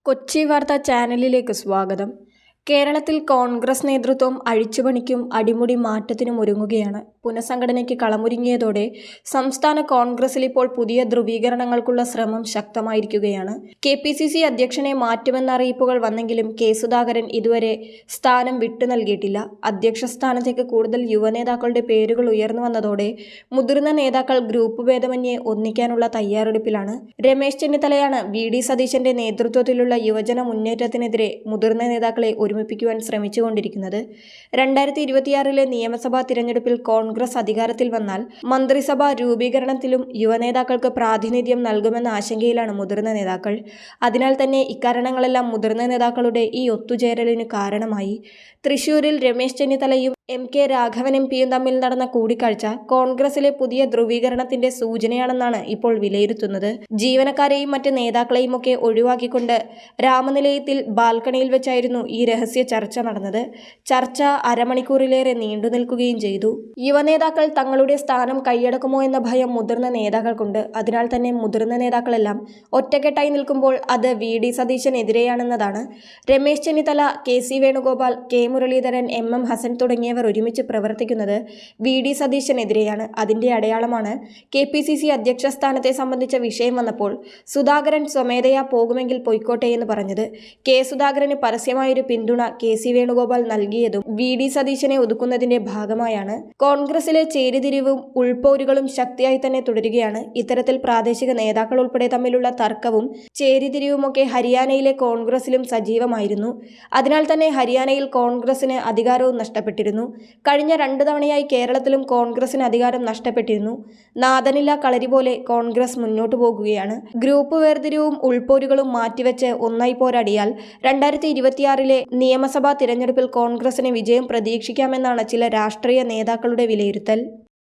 കൊച്ചി വാർത്താ ചാനലിലേക്ക് സ്വാഗതം. കേരളത്തിൽ കോൺഗ്രസ് നേതൃത്വം അഴിച്ചുപണിക്കും അടിമുടി മാറ്റത്തിനും ഒരുങ്ങുകയാണ്. പുനഃസംഘടനയ്ക്ക് കളമൊരുങ്ങിയതോടെ സംസ്ഥാന കോൺഗ്രസിൽ ഇപ്പോൾ പുതിയ ധ്രുവീകരണങ്ങൾക്കുള്ള ശ്രമം ശക്തമായിരിക്കുകയാണ്. KPCC അധ്യക്ഷനെ മാറ്റുമെന്ന അറിയിപ്പുകൾ വന്നെങ്കിലും കെ സുധാകരൻ ഇതുവരെ സ്ഥാനം വിട്ടു നൽകിയിട്ടില്ല. അധ്യക്ഷ സ്ഥാനത്തേക്ക് കൂടുതൽ യുവനേതാക്കളുടെ പേരുകൾ ഉയർന്നു വന്നതോടെ മുതിർന്ന നേതാക്കൾ ഗ്രൂപ്പ് ഭേദമന്യേ ഒന്നിക്കാനുള്ള തയ്യാറെടുപ്പിലാണ്. രമേശ് ചെന്നിത്തലയാണ് VD സതീശന്റെ നേതൃത്വത്തിലുള്ള യുവജന മുന്നേറ്റത്തിനെതിരെ മുതിർന്ന നേതാക്കളെ ഒരുമിപ്പിക്കുവാൻ ശ്രമിച്ചുകൊണ്ടിരിക്കുന്നത്. 2026 നിയമസഭാ തിരഞ്ഞെടുപ്പിൽ കോൺഗ്രസ് അധികാരത്തിൽ വന്നാൽ മന്ത്രിസഭാ രൂപീകരണത്തിലും യുവനേതാക്കൾക്ക് പ്രാതിനിധ്യം നൽകുമെന്ന ആശങ്കയിലാണ് മുതിർന്ന നേതാക്കൾ. അതിനാൽ തന്നെ ഇക്കാരണങ്ങളെല്ലാം മുതിർന്ന നേതാക്കളുടെ ഈ ഒത്തുചേരലിന് കാരണമായി. തൃശൂരിൽ രമേശ് ചെന്നിത്തലയും MK രാഘവൻ MPയും തമ്മിൽ നടന്ന കൂടിക്കാഴ്ച കോൺഗ്രസിലെ പുതിയ ധ്രുവീകരണത്തിന്റെ സൂചനയാണെന്നാണ് ഇപ്പോൾ വിലയിരുത്തുന്നത്. ജീവനക്കാരെയും മറ്റ് നേതാക്കളെയും ഒക്കെ ഒഴിവാക്കിക്കൊണ്ട് രാമനിലയത്തിൽ ബാൽക്കണിയിൽ വെച്ചായിരുന്നു ഈ രഹസ്യ ചർച്ച നടന്നത്. ചർച്ച അരമണിക്കൂറിലേറെ നീണ്ടു നിൽക്കുകയും ചെയ്തു. യുവനേതാക്കൾ തങ്ങളുടെ സ്ഥാനം കൈയടക്കുമോ എന്ന ഭയം മുതിർന്ന നേതാക്കൾക്കുണ്ട്. അതിനാൽ തന്നെ മുതിർന്ന നേതാക്കളെല്ലാം ഒറ്റക്കെട്ടായി നിൽക്കുമ്പോൾ അത് VD സതീശനെതിരെയാണെന്നതാണ്. Ramesh Chennithala, KC Venugopal, K Muraleedharan, MM Hasan തുടങ്ങിയവർ ഒരുമിച്ച് പ്രവർത്തിക്കുന്നത് VD സതീശനെതിരെയാണ്. അതിന്റെ അടയാളമാണ് KPCC അധ്യക്ഷ സ്ഥാനത്തെ സംബന്ധിച്ച വിഷയം വന്നപ്പോൾ സുധാകരൻ സ്വമേധയാ പോകുമെങ്കിൽ പൊയ്ക്കോട്ടെ എന്ന് പറഞ്ഞത്. K സുധാകരന് പരസ്യമായൊരു പിന്തുണ KC വേണുഗോപാൽ നൽകിയതും VD സതീശനെ ഒതുക്കുന്നതിന്റെ ഭാഗമായാണ്. കോൺഗ്രസിലെ ചേരിതിരിവും ഉൾപോരുകളും ശക്തിയായി തന്നെ തുടരുകയാണ്. ഇത്തരത്തിൽ പ്രാദേശിക നേതാക്കൾ ഉൾപ്പെടെ തമ്മിലുള്ള തർക്കവും ചേരിതിരിവുമൊക്കെ ഹരിയാനയിലെ കോൺഗ്രസിലും സജീവമായിരുന്നു. അതിനാൽ തന്നെ ഹരിയാനയിൽ കോൺഗ്രസിന് അധികാരവും നഷ്ടപ്പെട്ടിരുന്നു. കഴിഞ്ഞ 2 തവണയായി കേരളത്തിലും കോൺഗ്രസിന് അധികാരം നഷ്ടപ്പെട്ടിരുന്നു. നാഥനില്ല കളരി പോലെ കോൺഗ്രസ് മുന്നോട്ടു പോകുകയാണ്. ഗ്രൂപ്പ് വേർതിരിവും ഉൾപോരുകളും മാറ്റിവെച്ച് ഒന്നായി പോരാടിയാൽ 2026 നിയമസഭാ തിരഞ്ഞെടുപ്പിൽ കോൺഗ്രസിന് വിജയം പ്രതീക്ഷിക്കാമെന്നാണ് ചില രാഷ്ട്രീയ നേതാക്കളുടെ വിലയിരുത്തൽ.